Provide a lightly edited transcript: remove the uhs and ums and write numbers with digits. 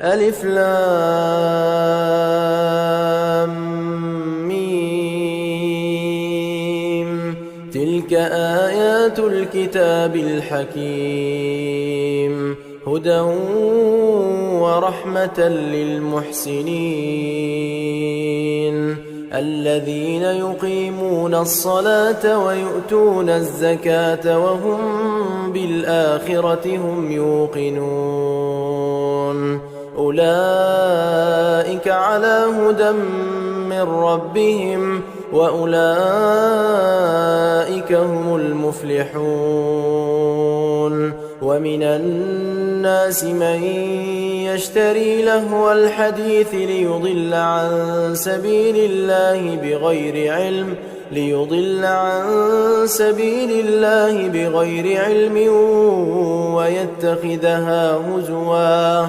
ألف لام ميم. تلك آيات الكتاب الحكيم، هدى ورحمة للمحسنين الذين يقيمون الصلاة ويؤتون الزكاة وهم بالآخرة هم يوقنون. أولئك على هدى من ربهم وأولئك هم المفلحون. ومن الناس من يشتري لهو الحديث ليضل عن سبيل الله بغير علم ويتخذها هزوا.